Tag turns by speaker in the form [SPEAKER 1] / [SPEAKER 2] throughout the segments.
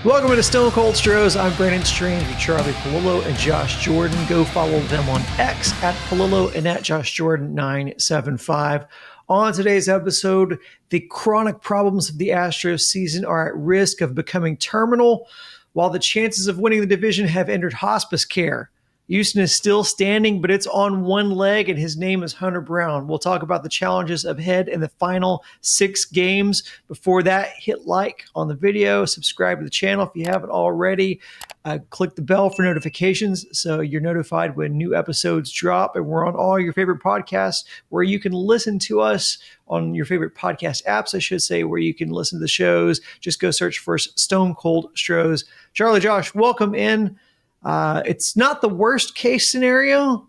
[SPEAKER 1] Welcome to Stone Cold Stros. I'm Brandon Strange with Charlie Palillo and Josh Jordan. Go follow them on X at Palillo and at Josh Jordan 975. On today's episode, the chronic problems of the Astros season are at risk of becoming terminal, while the chances of winning the division have entered hospice care. Houston is still standing, but it's on one leg, and his name is Hunter Brown. We'll talk about the challenges ahead in the final 6 games. Before that, hit like on the video, subscribe to the channel if you haven't already. Click the bell for notifications so you're notified when new episodes drop. And we're on all your favorite podcasts where you can listen to us on your favorite podcast apps, I should say, where you can listen to the shows. Just go search for Stone Cold Stros. Charlie, Josh, welcome in. It's not the worst case scenario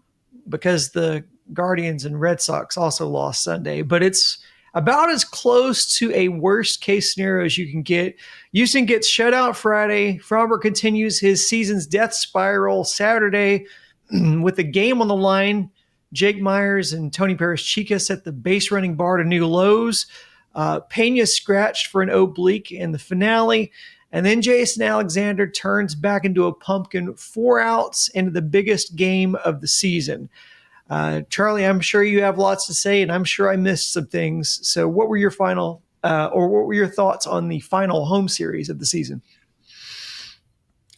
[SPEAKER 1] because the Guardians and Red Sox also lost Sunday, but it's about as close to a worst case scenario as you can get. Houston gets shut out Friday. Fromber continues his season's death spiral Saturday with the game on the line. Jake Myers and Tony Perez-Chica set the base running bar to new lows. Pena scratched for an oblique in the finale. And then Jason Alexander turns back into a pumpkin 4 outs into the biggest game of the season. Charlie, I'm sure you have lots to say, and I'm sure I missed some things. So what were your what were your thoughts on the final home series of the season?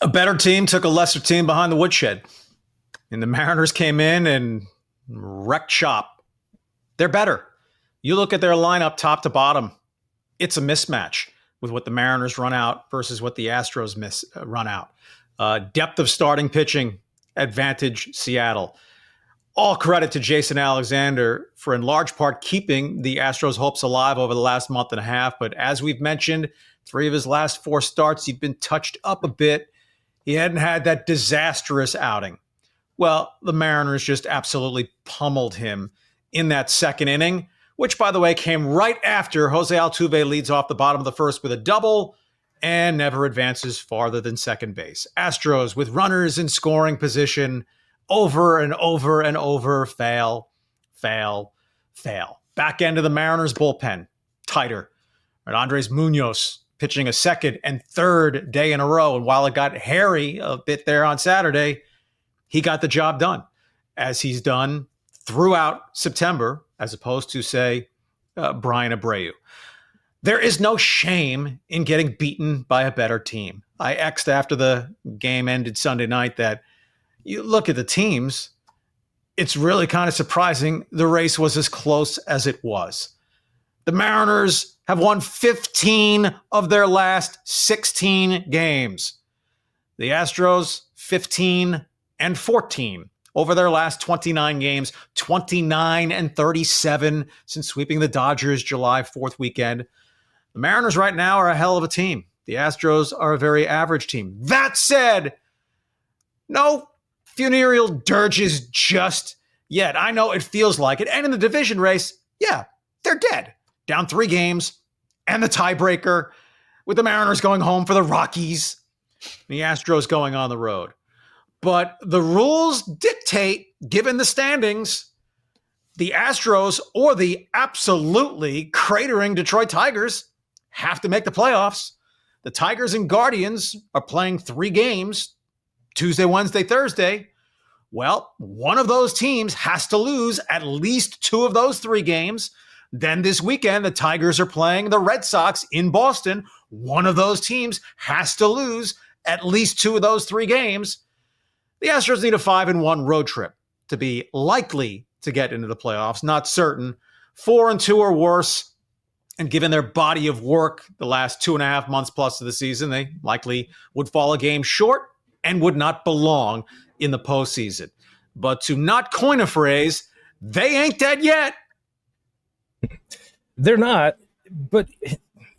[SPEAKER 2] A better team took a lesser team behind the woodshed. And the Mariners came in and wrecked shop. They're better. You look at their lineup top to bottom, it's a mismatch with what the Mariners run out versus what the Astros run out. Depth of starting pitching, advantage Seattle. All credit to Jason Alexander for in large part keeping the Astros' hopes alive over the last month and a half. But as we've mentioned, 3 of his last 4 starts, he'd been touched up a bit. He hadn't had that disastrous outing. Well, the Mariners just absolutely pummeled him in that second inning, which, by the way, came right after Jose Altuve leads off the bottom of the first with a double and never advances farther than second base. Astros with runners in scoring position over and over and over, fail. Back end of the Mariners bullpen, tighter. And Andres Munoz pitching a second and third day in a row. And while it got hairy a bit there on Saturday, he got the job done, as he's done throughout September, as opposed to, say, Brian Abreu. There is no shame in getting beaten by a better team. I X'd after the game ended Sunday night that you look at the teams, it's really kind of surprising the race was as close as it was. The Mariners have won 15 of their last 16 games. The Astros, 15 and 14. Over their last 29 games, 29 and 37 since sweeping the Dodgers July 4th weekend. The Mariners right now are a hell of a team. The Astros are a very average team. That said, no funereal dirges just yet. I know it feels like it. And in the division race, yeah, they're dead. Down 3 games and the tiebreaker with the Mariners going home for the Rockies, the Astros going on the road. But the rules dictate, given the standings, the Astros or the absolutely cratering Detroit Tigers have to make the playoffs. The Tigers and Guardians are playing 3 games, Tuesday, Wednesday, Thursday. Well, one of those teams has to lose at least 2 of those 3 games. Then this weekend, the Tigers are playing the Red Sox in Boston. One of those teams has to lose at least 2 of those 3 games. The Astros need a 5-1 road trip to be likely to get into the playoffs. Not certain. 4-2 or worse. And given their body of work the last 2.5 months plus of the season, they likely would fall a game short and would not belong in the postseason. But to not coin a phrase, they ain't dead yet.
[SPEAKER 3] They're not, but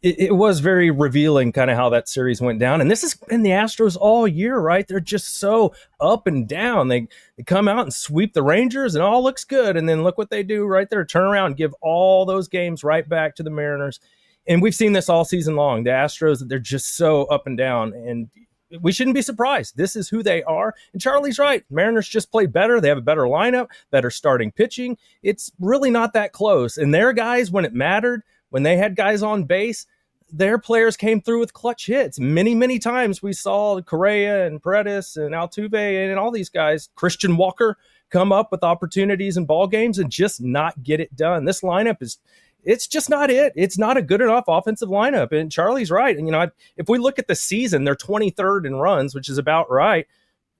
[SPEAKER 3] it was very revealing kind of how that series went down. And this has been the Astros all year, right? They're just so up and down. They come out and sweep the Rangers and all looks good. And then look what they do right there. Turn around and give all those games right back to the Mariners. And we've seen this all season long. The Astros, they're just so up and down. And we shouldn't be surprised. This is who they are. And Charlie's right. Mariners just play better. They have a better lineup, better starting pitching. It's really not that close. And their guys, when it mattered, when they had guys on base, their players came through with clutch hits. Many, many times we saw Correa and Paredes and Altuve and all these guys, Christian Walker, come up with opportunities in ball games and just not get it done. This lineup it's just not it. It's not a good enough offensive lineup. And Charlie's right. And, if we look at the season, they're 23rd in runs, which is about right.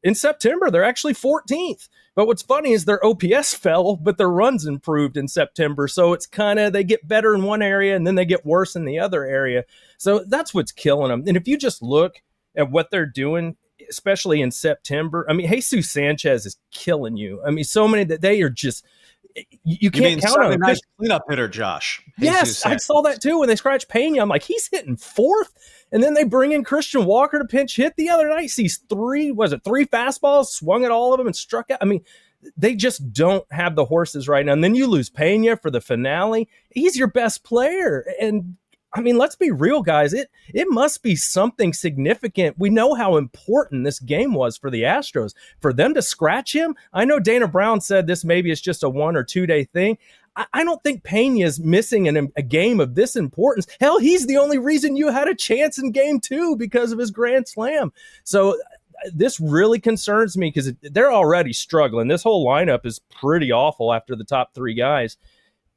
[SPEAKER 3] In September, they're actually 14th. But what's funny is their OPS fell, but their runs improved in September. So it's kind of, they get better in one area and then they get worse in the other area. So that's what's killing them. And if you just look at what they're doing, especially in September, Jesus Sanchez is killing you. So many that they are just, you can't count on him.
[SPEAKER 2] Nice cleanup hitter, Josh.
[SPEAKER 3] Yes, I saw that too. When they scratched Pena, I'm like, he's hitting fourth. And then they bring in Christian Walker to pinch hit the other night. Sees three fastballs, swung at all of them and struck out. They just don't have the horses right now. And then you lose Pena for the finale. He's your best player. And let's be real, guys. It must be something significant. We know how important this game was for the Astros. For them to scratch him, I know Dana Brown said this maybe it's just a 1 or 2 day thing. I don't think Pena is missing a game of this importance. Hell, he's the only reason you had a chance in game 2 because of his grand slam. So this really concerns me because they're already struggling. This whole lineup is pretty awful after the top 3 guys.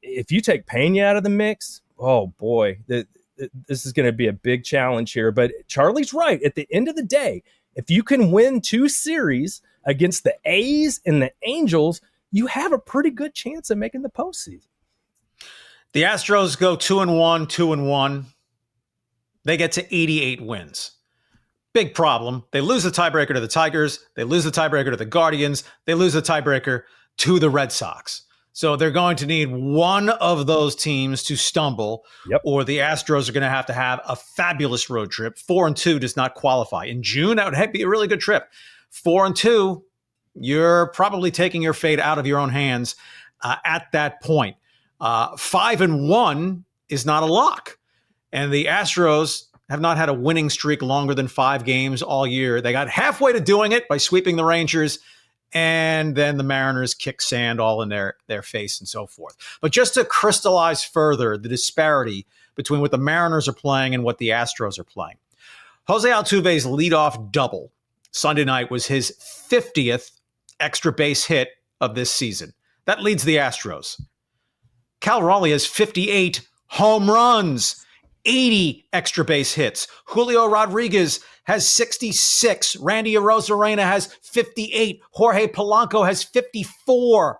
[SPEAKER 3] If you take Pena out of the mix, oh boy, this is going to be a big challenge here. But Charlie's right. At the end of the day, if you can win 2 series against the A's and the Angels, you have a pretty good chance of making the postseason.
[SPEAKER 2] The Astros go 2-1, 2-1. They get to 88 wins. Big problem. They lose the tiebreaker to the Tigers. They lose the tiebreaker to the Guardians. They lose the tiebreaker to the Red Sox. So they're going to need one of those teams to stumble, or the Astros are going to have a fabulous road trip. 4-2 does not qualify. In June, that would be a really good trip. 4-2, you're probably taking your fate out of your own hands at that point. 5-1 is not a lock. And the Astros have not had a winning streak longer than 5 games all year. They got halfway to doing it by sweeping the Rangers, and then the Mariners kick sand all in their face and so forth. But just to crystallize further the disparity between what the Mariners are playing and what the Astros are playing, Jose Altuve's leadoff double Sunday night was his 50th extra base hit of this season. That leads the Astros. Cal Raleigh has 58 home runs, 80 extra base hits. Julio Rodriguez has 66. Randy Arozarena has 58. Jorge Polanco has 54.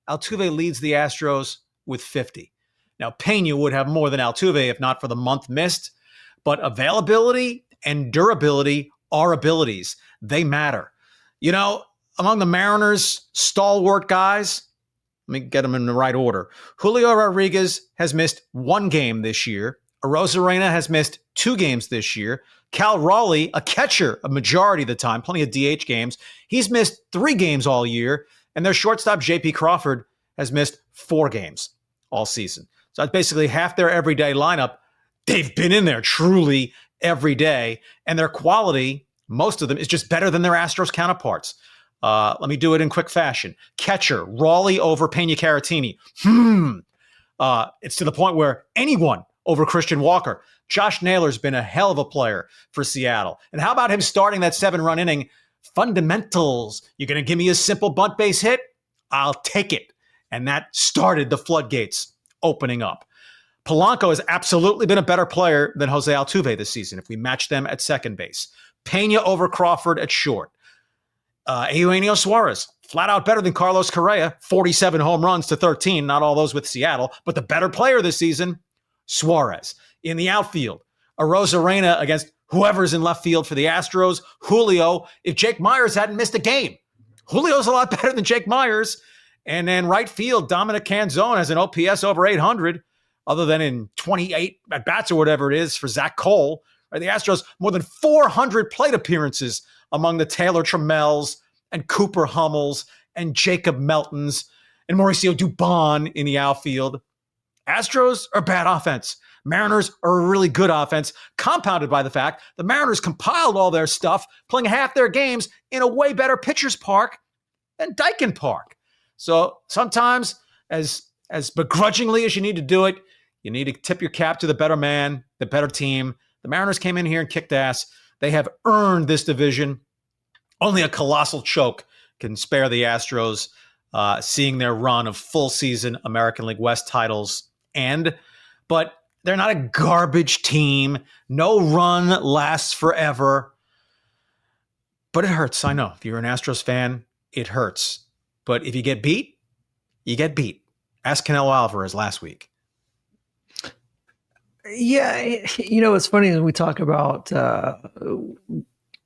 [SPEAKER 2] Altuve leads the Astros with 50. Now, Pena would have more than Altuve if not for the month missed, but availability and durability are abilities. They matter. Among the Mariners' stalwart guys, let me get them in the right order. Julio Rodriguez has missed 1 game this year. Arozarena has missed 2 games this year. Cal Raleigh, a catcher a majority of the time, plenty of DH games, he's missed 3 games all year. And their shortstop, J.P. Crawford, has missed 4 games all season. So that's basically half their everyday lineup. They've been in there truly every day. And their quality, most of them, is just better than their Astros counterparts. Let me do it in quick fashion. Catcher, Raleigh over Pena Caratini. It's to the point where anyone over Christian Walker. Josh Naylor's been a hell of a player for Seattle. And how about him starting that 7-run inning? Fundamentals. You're going to give me a simple bunt base hit? I'll take it. And that started the floodgates opening up. Polanco has absolutely been a better player than Jose Altuve this season if we match them at second base. Pena over Crawford at short. Eugenio Suarez, flat out better than Carlos Correa, 47 home runs to 13, not all those with Seattle, but the better player this season, Suarez. In the outfield, Arozarena against whoever's in left field for the Astros, Julio. If Jake Myers hadn't missed a game, Julio's a lot better than Jake Myers. And then right field, Dominic Canzone has an OPS over 800, other than in 28 at-bats or whatever it is for Zach Cole. Right, the Astros, more than 400 plate appearances among the Taylor Trammels and Cooper Hummels and Jacob Meltons and Mauricio Dubon in the outfield. Astros are bad offense. Mariners are a really good offense, compounded by the fact the Mariners compiled all their stuff, playing half their games in a way better pitcher's park than Daikin Park. So sometimes, as begrudgingly as you need to do it, You need to tip your cap to the better man, the better team. The Mariners came in here and kicked ass. They have earned this division. Only a colossal choke can spare the Astros seeing their run of full season American League West titles end. But they're not a garbage team. No run lasts forever. But it hurts. I know. If you're an Astros fan, it hurts. But if you get beat, you get beat. Ask Canelo Alvarez last week.
[SPEAKER 1] Yeah, it's funny when we talk about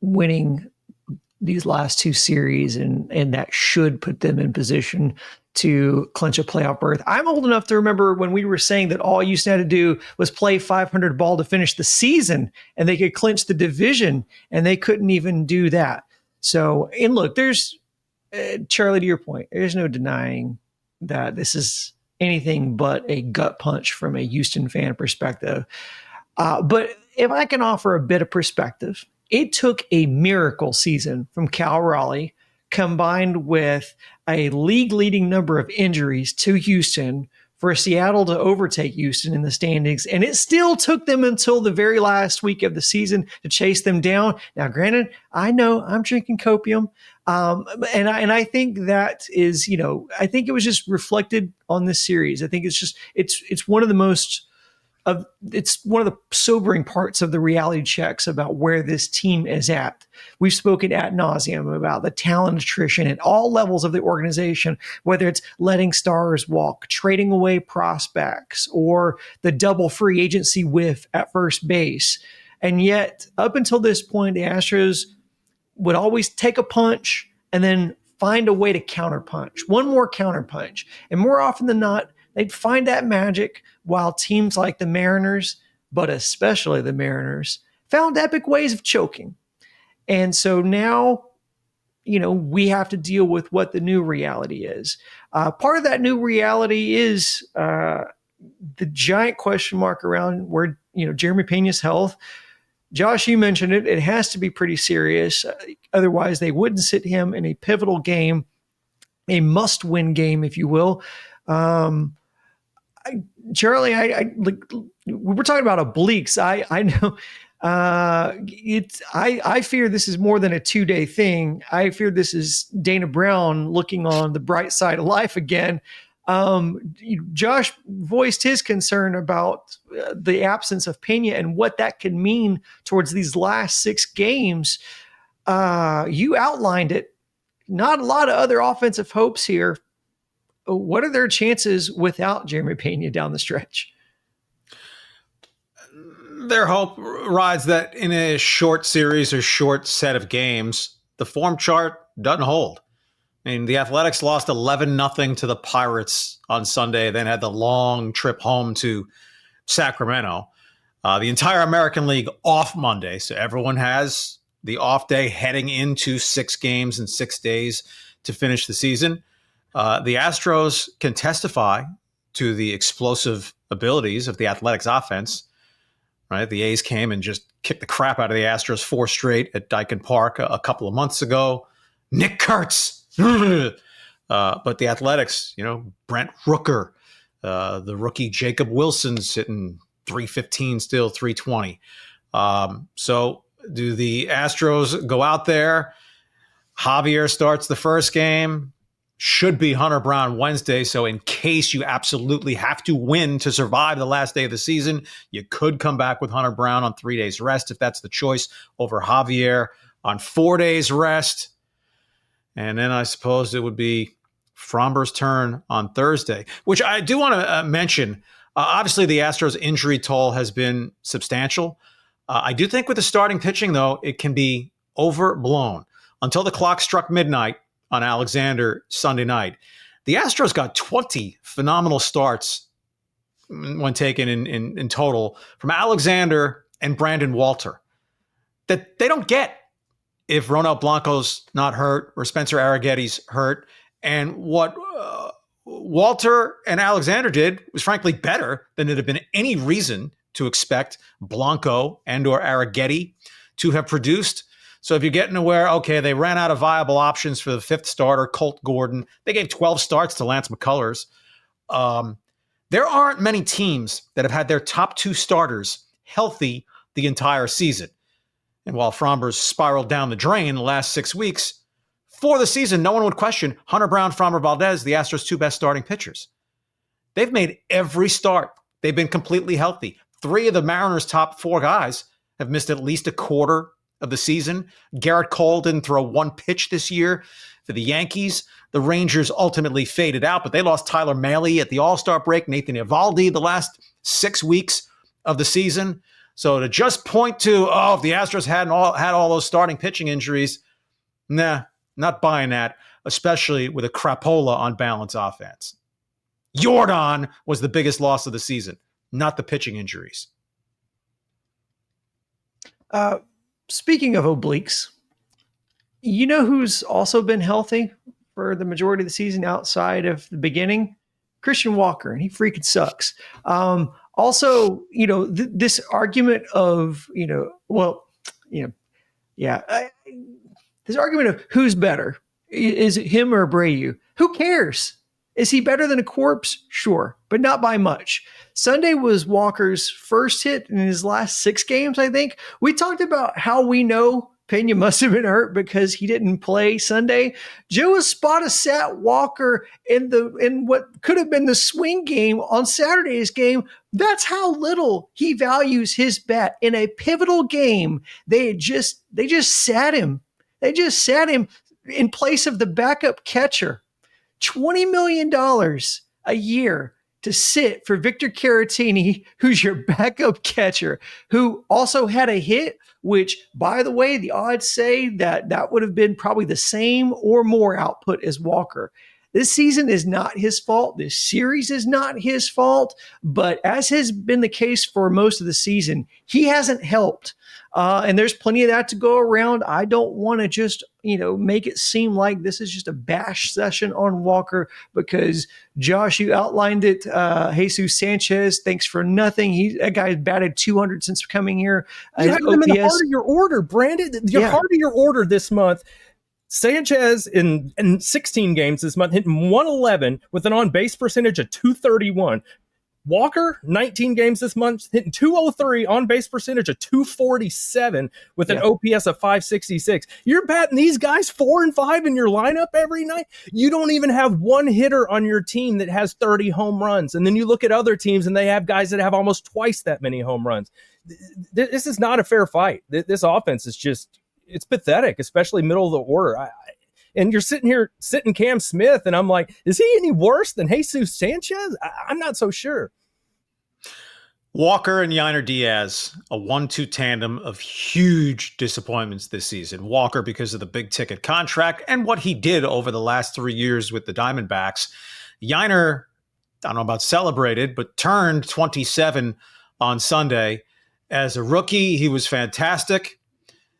[SPEAKER 1] winning these last two series, and that should put them in position to clinch a playoff berth. I'm old enough to remember when we were saying that all Houston had to do was play 500 ball to finish the season, and they could clinch the division, and they couldn't even do that. So, and look, there's Charlie, to your point, there's no denying that this is anything but a gut punch from a Houston fan perspective. But if I can offer a bit of perspective, it took a miracle season from Cal Raleigh combined with a league-leading number of injuries to Houston for Seattle to overtake Houston in the standings. And it still took them until the very last week of the season to chase them down. Now, granted, I know I'm drinking copium. And I think that is, I think it was just reflected on this series. I think it's one of the most it's one of the sobering parts of the reality checks about where this team is at. We've spoken ad nauseum about the talent attrition at all levels of the organization, whether it's letting stars walk, trading away prospects, or the double free agency whiff at first base. And yet, up until this point, the Astros would always take a punch and then find a way to counterpunch, one more counterpunch. And more often than not, they'd find that magic, while teams like the Mariners, but especially the Mariners, found epic ways of choking. And so now, we have to deal with what the new reality is. Part of that new reality is the giant question mark around where, Jeremy Pena's health. Josh, you mentioned it. It has to be pretty serious. Otherwise, they wouldn't sit him in a pivotal game, a must-win game, if you will. Charlie, we were talking about obliques. I know I fear this is more than a 2-day thing. I fear this is Dana Brown looking on the bright side of life again. Josh voiced his concern about the absence of Pena and what that could mean towards these last 6 games. You outlined it. Not a lot of other offensive hopes here. What are their chances without Jeremy Pena down the stretch?
[SPEAKER 2] Their hope rides that in a short series or short set of games, the form chart doesn't hold. I mean, the Athletics lost 11-0 to the Pirates on Sunday, then had the long trip home to Sacramento. The entire American League off Monday, so everyone has the off day heading into 6 games in 6 days to finish the season. The Astros can testify to the explosive abilities of the Athletics offense, right? The A's came and just kicked the crap out of the Astros 4 straight at Dyken Park a couple of months ago. Nick Kurtz. But the Athletics, Brent Rooker, the rookie Jacob Wilson's hitting 315, still 320. So do the Astros go out there? Javier starts the first game. Should be Hunter Brown Wednesday. So in case you absolutely have to win to survive the last day of the season, you could come back with Hunter Brown on 3 days rest if that's the choice, over Javier on 4 days rest. And then I suppose it would be Fromber's turn on Thursday, which I do want to mention. Obviously, the Astros injury toll has been substantial. I do think with the starting pitching, though, it can be overblown. Until the clock struck midnight on Alexander Sunday night, the Astros got 20 phenomenal starts when taken in total from Alexander and Brandon Walter that they don't get if Ronald Blanco's not hurt or Spencer Arrigetti's hurt. And what Walter and Alexander did was frankly better than it had been any reason to expect Blanco and or Arrigetti to have produced. So if you're getting aware, okay, they ran out of viable options for the 5th starter, Colt Gordon. They gave 12 starts to Lance McCullers. There aren't many teams that have had their top 2 starters healthy the entire season. And while Framber's spiraled down the drain the last 6 weeks, for the season, no one would question Hunter Brown, Framber Valdez, the Astros' 2 best starting pitchers. They've made every start. They've been completely healthy. 3 of the Mariners' top 4 guys have missed at least a quarter of the season. Garrett Cole didn't throw 1 pitch this year for the Yankees. The Rangers ultimately faded out, but they lost Tyler Mahle at the All-Star break, Nathan Eovaldi the last 6 weeks of the season. So to just point to, if the Astros had all those starting pitching injuries, nah, not buying that, especially with a crapola on balance offense. Jordan was the biggest loss of the season, not the pitching injuries.
[SPEAKER 1] Speaking of obliques, you know who's also been healthy for the majority of the season outside of the beginning? Christian Walker, and he freaking sucks. Also, this argument of, this argument of who's better. Is it him or Abreu? Who cares? Is he better than a corpse? Sure, but not by much. Sunday was Walker's first hit in his last 6 games, I think. We talked about how we know Pena must have been hurt because he didn't play Sunday. Joe Espada sat Walker in what could have been the swing game on Saturday's game. That's how little he values his bat. In a pivotal game, they just sat him. They just sat him in place of the backup catcher. $20 million a year to sit for Victor Caratini, who's your backup catcher, who also had a hit, which, by the way, the odds say that would have been probably the same or more output as Walker. This season is not his fault. This series is not his fault. But as has been the case for most of the season, he hasn't helped. And there's plenty of that to go around. I don't want to just, make it seem like this is just a bash session on Walker because, Josh, you outlined it. Jesus Sanchez, thanks for nothing. That guy's batted 200 since coming here.
[SPEAKER 3] You have him in the heart of your order, Brandon. Heart of your order this month. Sanchez in 16 games this month, hitting 111 with an on-base percentage of 231. Walker, 19 games this month, hitting 203, on-base percentage of 247 with an OPS of 566. You're batting these guys 4 and 5 in your lineup every night. You don't even have one hitter on your team that has 30 home runs. And then you look at other teams and they have guys that have almost twice that many home runs. This is not a fair fight. This offense is just, it's pathetic, especially middle of the order. And you're sitting Cam Smith, and I'm like, is he any worse than Jesus Sanchez? I'm not so sure.
[SPEAKER 2] Walker and Yainer Diaz, a 1-2 tandem of huge disappointments this season. Walker because of the big ticket contract and what he did over the last 3 years with the Diamondbacks. Yainer, I don't know about celebrated, but turned 27 on Sunday. As a rookie, he was fantastic.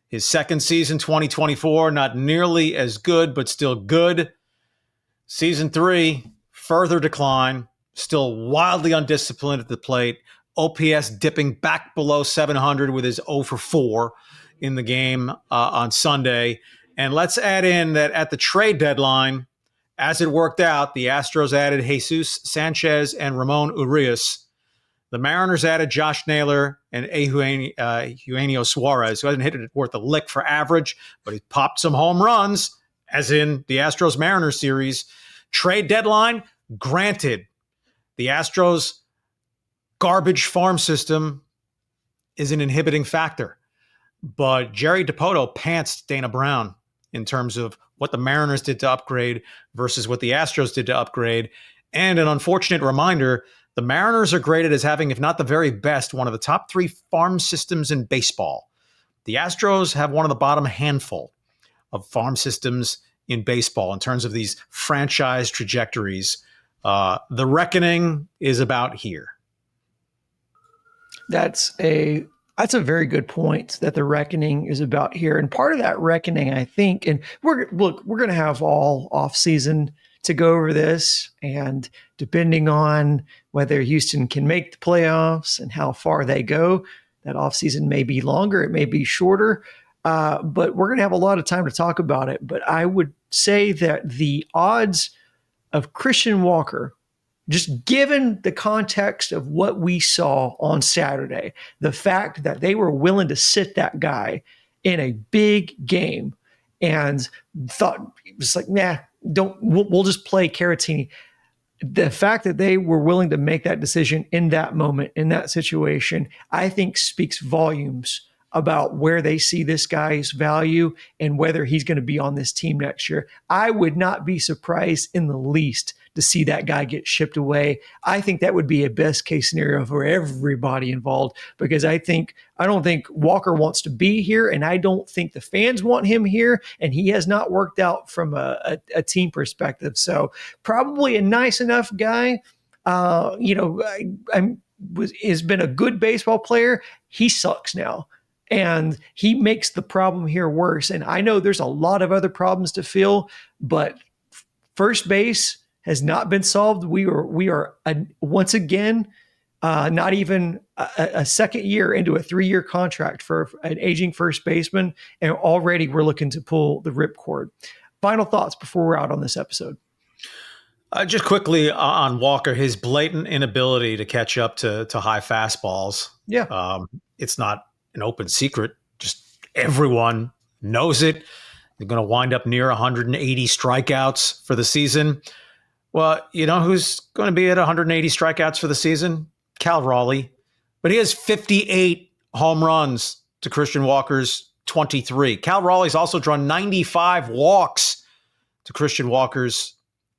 [SPEAKER 2] His second season, 2024, not nearly as good, but still good. Season 3, further decline, still wildly undisciplined at the plate. OPS dipping back below 700 with his 0 for 4 in the game on Sunday. And let's add in that at the trade deadline, as it worked out, the Astros added Jesus Sanchez and Ramon Urias. The Mariners added Josh Naylor and Eugenio Suarez, who hasn't hit it worth a lick for average, but he popped some home runs, as in the Astros-Mariners series. Trade deadline, granted, the Astros garbage farm system is an inhibiting factor. But Jerry DiPoto pantsed Dana Brown in terms of what the Mariners did to upgrade versus what the Astros did to upgrade. And an unfortunate reminder, the Mariners are graded as having, if not the very best, one of the top 3 farm systems in baseball. The Astros have one of the bottom handful of farm systems in baseball in terms of these franchise trajectories. The reckoning is about here.
[SPEAKER 1] That's a very good point, that the reckoning is about here. And part of that reckoning, I think, and we're going to have all off season to go over this, and depending on whether Houston can make the playoffs and how far they go, that offseason may be longer, it may be shorter, but we're going to have a lot of time to talk about it. But I would say that the odds of Christian Walker just given the context of what we saw on Saturday, the fact that they were willing to sit that guy in a big game and thought it was like, nah, we'll just play Caratini. The fact that they were willing to make that decision in that moment, in that situation, I think speaks volumes about where they see this guy's value and whether he's going to be on this team next year. I would not be surprised in the least to see that guy get shipped away. I think that would be a best case scenario for everybody involved, because I don't think Walker wants to be here, and I don't think the fans want him here, and he has not worked out from a team perspective. So probably a nice enough guy. Has been a good baseball player. He sucks now. And he makes the problem here worse. And I know there's a lot of other problems to fill, but first base has not been solved. We are once again not even a second year into a 3-year contract for an aging first baseman, and already we're looking to pull the ripcord. Final thoughts before we're out on this episode.
[SPEAKER 2] Just quickly on Walker, his blatant inability to catch up to high fastballs.
[SPEAKER 1] Yeah,
[SPEAKER 2] it's not an open secret. Just everyone knows it. They're going to wind up near 180 strikeouts for the season. Well, you know who's going to be at 180 strikeouts for the season? Cal Raleigh. But he has 58 home runs to Christian Walker's 23. Cal Raleigh's also drawn 95 walks to Christian Walker's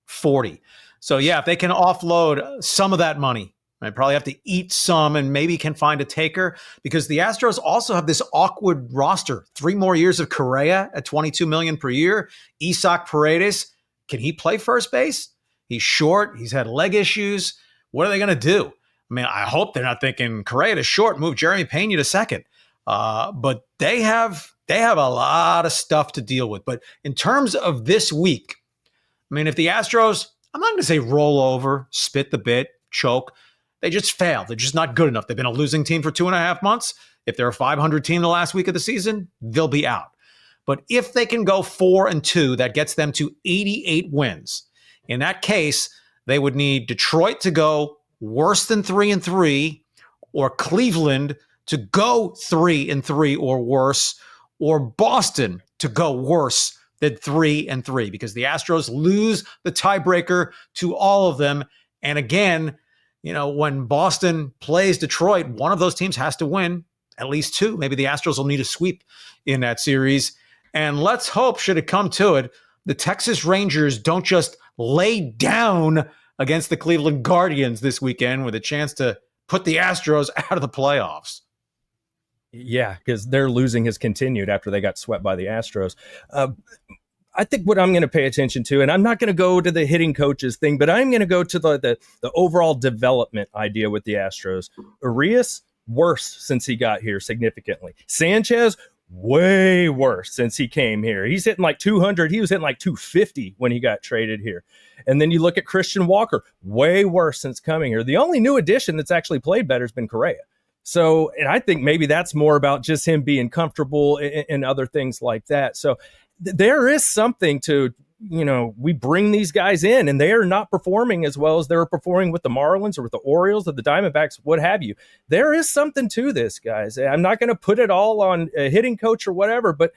[SPEAKER 2] 40. So, yeah, if they can offload some of that money, I probably have to eat some and maybe can find a taker, because the Astros also have this awkward roster. 3 more years of Correa at $22 million per year. Isaac Paredes, can he play first base? He's short. He's had leg issues. What are they going to do? I mean, I hope they're not thinking Correa to short, move Jeremy Pena to second. But they have a lot of stuff to deal with. But in terms of this week, I mean, if the Astros, I'm not going to say roll over, spit the bit, choke. They just failed. They're just not good enough. They've been a losing team for 2.5 months. If they're a 500 team the last week of the season, they'll be out. But if they can go 4-2, that gets them to 88 wins. In that case, they would need Detroit to go worse than 3-3, or Cleveland to go 3-3 or worse, or Boston to go worse than 3-3, because the Astros lose the tiebreaker to all of them. And again, you know, when Boston plays Detroit, one of those teams has to win, at least 2. Maybe the Astros will need a sweep in that series. And let's hope, should it come to it, the Texas Rangers don't just lay down against the Cleveland Guardians this weekend with a chance to put the Astros out of the playoffs.
[SPEAKER 3] Yeah, because their losing has continued after they got swept by the Astros. I think what I'm going to pay attention to, and I'm not going to go to the hitting coaches thing, but I'm going to go to the overall development idea with the Astros. Urias, worse since he got here significantly. Sanchez, way worse since he came here. He's hitting like 200. He was hitting like 250 when he got traded here. And then you look at Christian Walker, way worse since coming here. The only new addition that's actually played better has been Correa. So, and I think maybe that's more about just him being comfortable and other things like that. So there is something to, you know, we bring these guys in and they are not performing as well as they were performing with the Marlins or with the Orioles or the Diamondbacks, what have you. There is something to this, guys. I'm not going to put it all on a hitting coach or whatever, but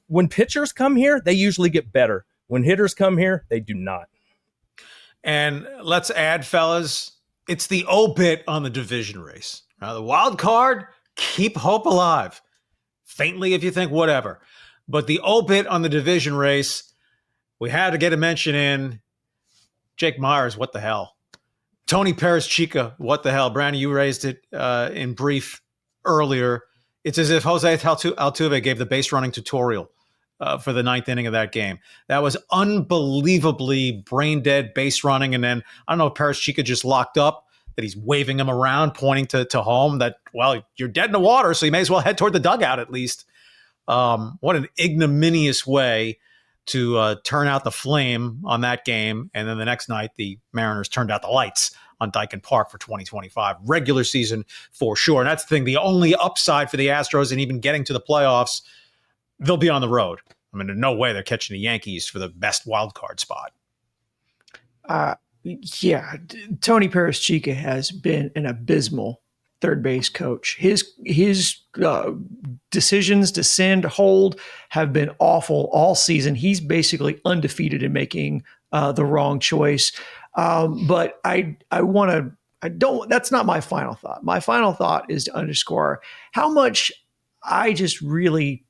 [SPEAKER 3] when pitchers come here, they usually get better. When hitters come here, they do not.
[SPEAKER 2] And let's add, fellas, it's the obit on the division race. Now, the wild card, keep hope alive. Faintly, if you think whatever. But the obit on the division race, we had to get a mention in. Jake Myers, what the hell? Tony Perez-Chica, what the hell? Brandon, you raised it in brief earlier. It's as if Jose Altuve gave the base running tutorial for the 9th inning of that game. That was unbelievably brain-dead base running. And then, I don't know if Perez-Chica just locked up, that he's waving him around, pointing to home, that, well, you're dead in the water, so you may as well head toward the dugout at least. What an ignominious way to turn out the flame on that game. And then the next night, the Mariners turned out the lights on Dyken Park for 2025. Regular season for sure. And that's the thing. The only upside for the Astros in even getting to the playoffs, they'll be on the road. I mean, there's no way they're catching the Yankees for the best wild card spot.
[SPEAKER 1] Yeah, Tony Paris-Chica has been an abysmal third base coach. His decisions to send, hold have been awful all season. He's basically undefeated in making the wrong choice. But I want to. I don't. That's not my final thought. My final thought is to underscore how much I just really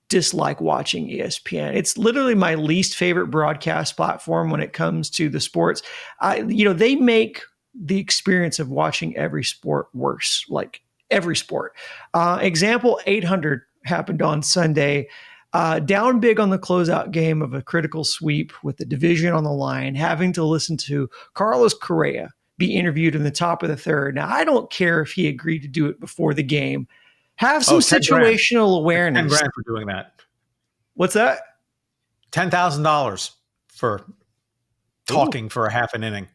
[SPEAKER 1] dislike watching ESPN. It's literally my least favorite broadcast platform when it comes to the sports. They make the experience of watching every sport worse, like every sport. Example 800 happened on Sunday. Down big on the closeout game of a critical sweep with the division on the line, having to listen to Carlos Correa be interviewed in the top of the third. Now, I don't care if he agreed to do it before the game. Have some
[SPEAKER 2] 10 grand.
[SPEAKER 1] situational awareness.
[SPEAKER 2] 10 grand for doing that.
[SPEAKER 1] What's that?
[SPEAKER 2] $10,000 for talking for a half an inning.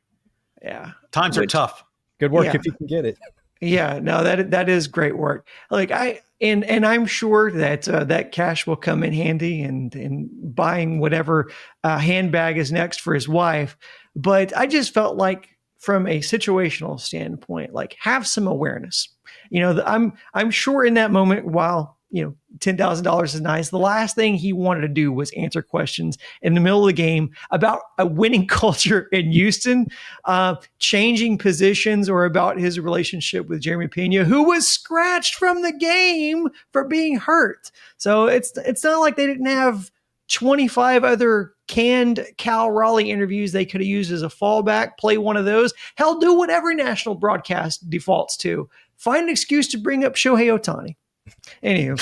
[SPEAKER 1] Yeah.
[SPEAKER 2] Times are tough.
[SPEAKER 3] Good work if you can get it.
[SPEAKER 1] Yeah, no, that is great work. Like I'm sure that that cash will come in handy in buying whatever handbag is next for his wife. But I just felt like from a situational standpoint, like have some awareness. I'm sure in that moment, while $10,000 is nice, the last thing he wanted to do was answer questions in the middle of the game about a winning culture in Houston, changing positions, or about his relationship with Jeremy Pena, who was scratched from the game for being hurt. So it's not like they didn't have 25 other canned Cal Raleigh interviews they could have used as a fallback. Play one of those. Hell, do whatever national broadcast defaults to. Find an excuse to bring up Shohei Ohtani. Anywho,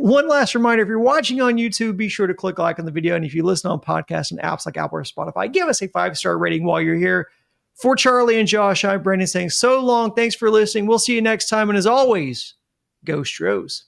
[SPEAKER 1] one last reminder, if you're watching on YouTube, be sure to click like on the video. And if you listen on podcasts and apps like Apple or Spotify, give us a 5-star rating while you're here. For Charlie and Josh, I'm Brendan saying so long. Thanks for listening. We'll see you next time. And as always, go Stros.